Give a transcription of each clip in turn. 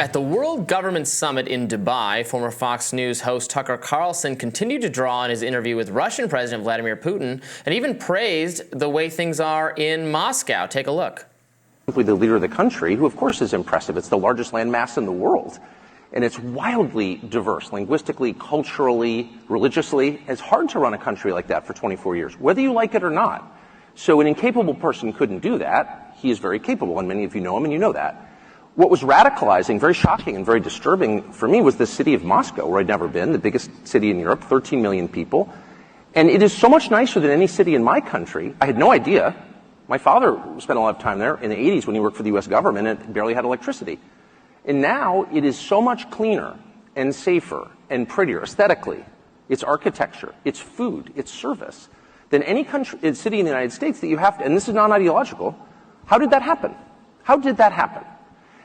At the World Government Summit in Dubai, former Fox News host Tucker Carlson continued to draw on his interview with Russian President Vladimir Putin and even praised the way things are in Moscow. Take a look. Simply the leader of the country, who of course is impressive. It's the largest landmass in the world. And it's wildly diverse, linguistically, culturally, religiously. It's hard to run a country like that for 24 years, whether you like it or not. So an incapable person couldn't do that. He is very capable, and many of you know him, and you know that. What was radicalizing, very shocking and very disturbing for me was the city of Moscow, where I'd never been, the biggest city in Europe, 13 million people. And it is so much nicer than any city in my country. I had no idea. My father spent a lot of time there in the 80s when he worked for the U.S. government and barely had electricity. And now it is so much cleaner and safer and prettier aesthetically. Its architecture, its food, its service, than any country, city in the United States that you have to, and this is non-ideological. How did that happen? How did that happen?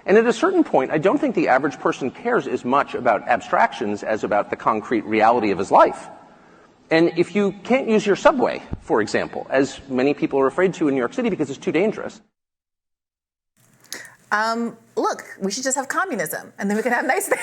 And at a certain point, I don't think the average person cares as much about abstractions as about the concrete reality of his life. And if you can't use your subway, for example, as many people are afraid to in New York City because it's too dangerous. Look, we should just have communism, and then we can have nice things.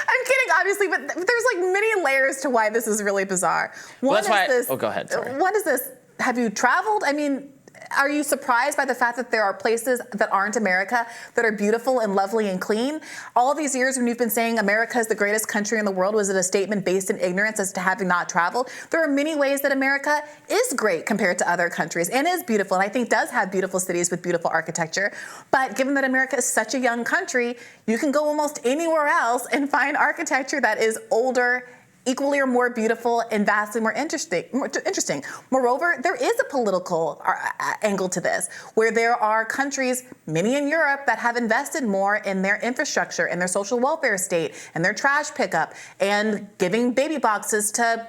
I'm kidding, obviously, but there's like many layers to why this is really bizarre. Go ahead, sorry. One is this, have you traveled? I mean, are you surprised by the fact that there are places that aren't America that are beautiful and lovely and clean? All these years when you've been saying America is the greatest country in the world, was it a statement based in ignorance as to having not traveled? There are many ways that America is great compared to other countries and is beautiful, and I think does have beautiful cities with beautiful architecture. But given that America is such a young country, you can go almost anywhere else and find architecture that is older, equally or more beautiful, and vastly more interesting. Moreover, there is a political angle to this, where there are countries, many in Europe, that have invested more in their infrastructure and their social welfare state and their trash pickup and giving baby boxes to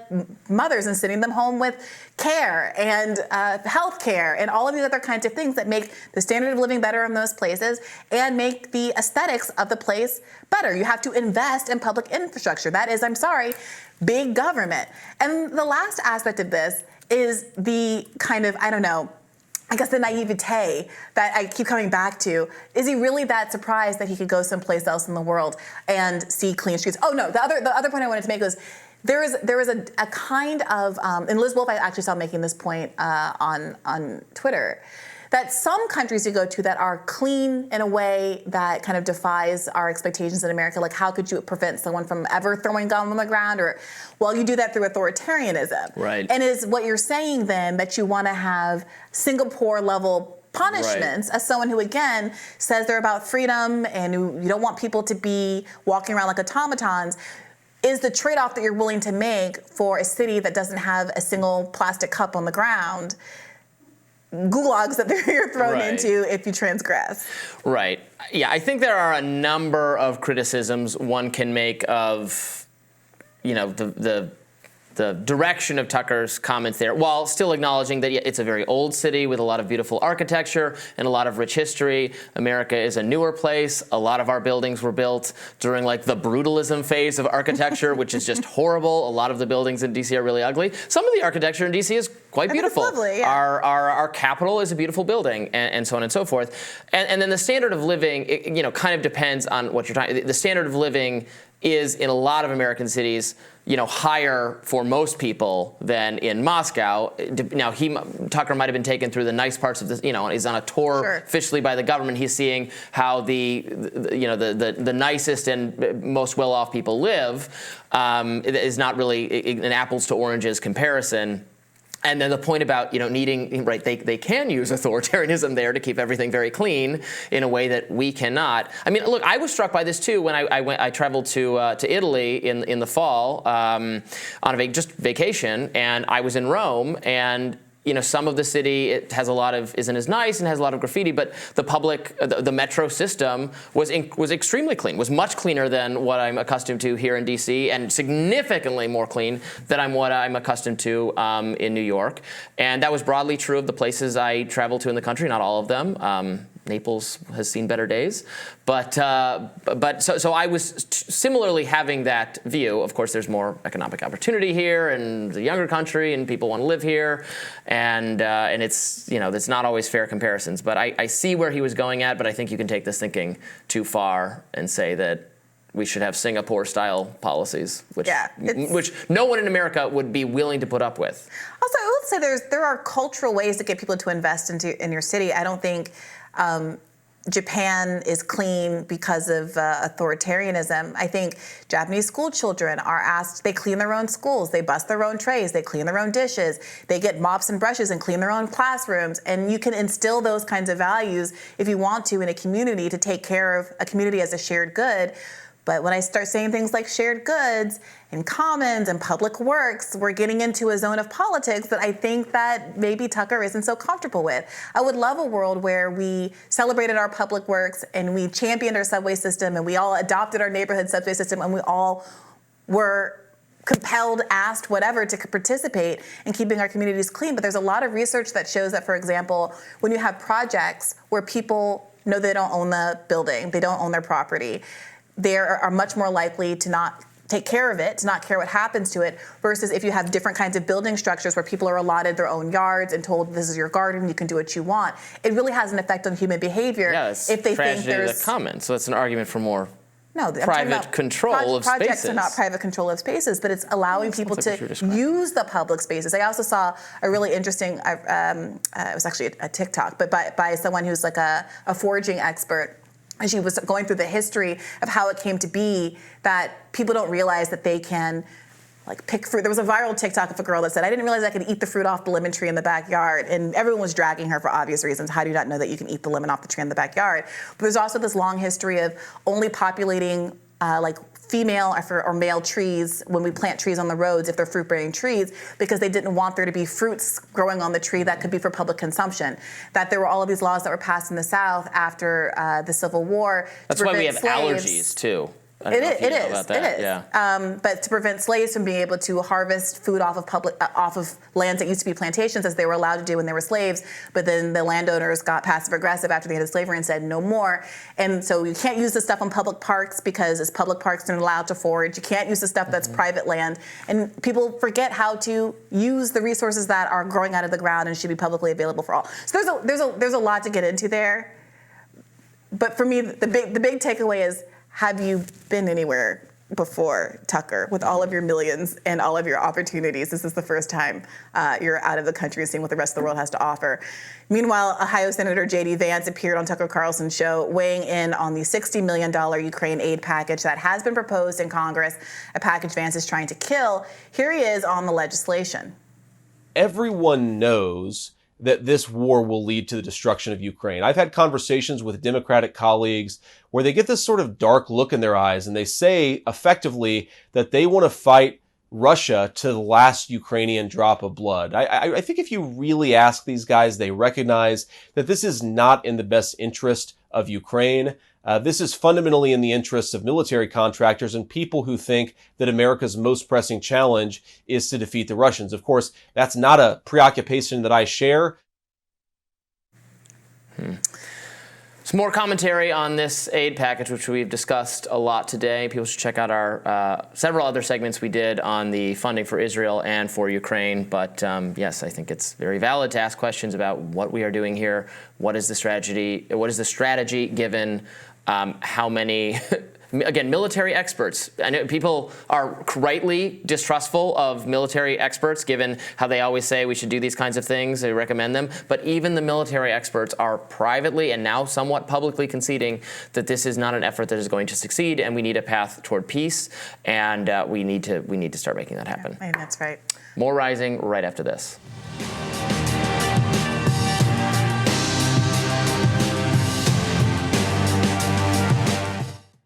mothers and sending them home with care and health care and all of these other kinds of things that make the standard of living better in those places and make the aesthetics of the place better. You have to invest in public infrastructure. That is, I'm sorry, big government. And the last aspect of this is the kind of, I don't know, I guess the naivete that I keep coming back to. Is he really that surprised that he could go someplace else in the world and see clean streets? Oh no, the other point I wanted to make was there is a kind of, and Liz Wolfe I actually saw making this point on Twitter, that some countries you go to that are clean in a way that kind of defies our expectations in America, like how could you prevent someone from ever throwing gum on the ground? Or, well, you do that through authoritarianism. Right. And is what you're saying then that you want to have Singapore-level punishments, right, as someone who, again, says they're about freedom and you don't want people to be walking around like automatons, is the trade-off that you're willing to make for a city that doesn't have a single plastic cup on the ground, gulags that you're thrown right into if you transgress. Right. Yeah, I think there are a number of criticisms one can make of, you know, the direction of Tucker's comments there, while still acknowledging that it's a very old city with a lot of beautiful architecture and a lot of rich history. America is a newer place. A lot of our buildings were built during like the brutalism phase of architecture, which is just horrible. A lot of the buildings in D.C. are really ugly. Some of the architecture in D.C. is quite beautiful. It's lovely, yeah. Our Capitol is a beautiful building, and so on and so forth. And then the standard of living, you know, kind of depends on what you're talking. The standard of living is in a lot of American cities, you know, higher for most people than in Moscow. Now, Tucker might have been taken through the nice parts of this, you know, he's on a tour, sure, officially by the government. He's seeing how the nicest and most well-off people live. It is not really an apples to oranges comparison. And then the point about, you know, needing, right, they can use authoritarianism there to keep everything very clean in a way that we cannot. I mean, look, I was struck by this too when I traveled to Italy in the fall on a just vacation, and I was in Rome, and you know, some of the city isn't as nice and has a lot of graffiti, but the metro system was extremely clean, was much cleaner than what I'm accustomed to here in D.C. and significantly more clean than what I'm accustomed to in New York. And that was broadly true of the places I traveled to in the country, not all of them. Naples has seen better days, but so I was similarly having that view. Of course, there's more economic opportunity here, and it's a younger country, and people want to live here, and it's it's not always fair comparisons. But I see where he was going at, but I think you can take this thinking too far and say that we should have Singapore-style policies, which no one in America would be willing to put up with. Also, I will say there are cultural ways to get people to invest in your city. I don't think Japan is clean because of authoritarianism. I think Japanese school children are asked, they clean their own schools, they bust their own trays, they clean their own dishes, they get mops and brushes and clean their own classrooms. And you can instill those kinds of values if you want to in a community to take care of a community as a shared good. But when I start saying things like shared goods and commons and public works, we're getting into a zone of politics that I think that maybe Tucker isn't so comfortable with. I would love a world where we celebrated our public works and we championed our subway system and we all adopted our neighborhood subway system and we all were compelled, asked, whatever, to participate in keeping our communities clean. But there's a lot of research that shows that, for example, when you have projects where people know they don't own the building, they don't own their property, they are much more likely to not take care of it, to not care what happens to it, versus if you have different kinds of building structures where people are allotted their own yards and told this is your garden, you can do what you want. It really has an effect on human behavior if they think there's the commons. So it's an argument for more private control of projects spaces. Are not private control of spaces, but it's allowing people to use the public spaces. I also saw a really interesting, it was actually a TikTok, but by someone who's like a foraging expert. And she was going through the history of how it came to be that people don't realize that they can pick fruit. There was a viral TikTok of a girl that said, I didn't realize I could eat the fruit off the lemon tree in the backyard. And everyone was dragging her for obvious reasons. How do you not know that you can eat the lemon off the tree in the backyard? But there's also this long history of only populating female or male trees when we plant trees on the roads if they're fruit-bearing trees, because they didn't want there to be fruits growing on the tree that could be for public consumption. That there were all of these laws that were passed in the South after the Civil War. That's why we have allergies too. It is. Yeah. But to prevent slaves from being able to harvest food off of lands that used to be plantations, as they were allowed to do when they were slaves, but then the landowners got passive aggressive after the end of slavery and said no more. And so you can't use the stuff on public parks because it's public parks and allowed to forage. You can't use the stuff that's private land, and people forget how to use the resources that are growing out of the ground and should be publicly available for all. So there's a lot to get into there. But for me, the big takeaway is, have you been anywhere before, Tucker, with all of your millions and all of your opportunities? This is the first time you're out of the country and seeing what the rest of the world has to offer. Meanwhile, Ohio Senator J.D. Vance appeared on Tucker Carlson's show weighing in on the $60 million Ukraine aid package that has been proposed in Congress, a package Vance is trying to kill. Here he is on the legislation. Everyone knows that this war will lead to the destruction of Ukraine. I've had conversations with Democratic colleagues where they get this sort of dark look in their eyes and they say effectively that they want to fight Russia to the last Ukrainian drop of blood. I think if you really ask these guys, they recognize that this is not in the best interest of Ukraine. This is fundamentally in the interests of military contractors and people who think that America's most pressing challenge is to defeat the Russians. Of course, that's not a preoccupation that I share. Some more commentary on this aid package, which we've discussed a lot today. People should check out our several other segments we did on the funding for Israel and for Ukraine. But yes, I think it's very valid to ask questions about what we are doing here. What is the strategy? What is the strategy given how many, again, military experts? I know people are rightly distrustful of military experts, given how they always say we should do these kinds of things. They recommend them. But even the military experts are privately and now somewhat publicly conceding that this is not an effort that is going to succeed, and we need a path toward peace, and we need to start making that happen. Yeah, that's right. More Rising right after this.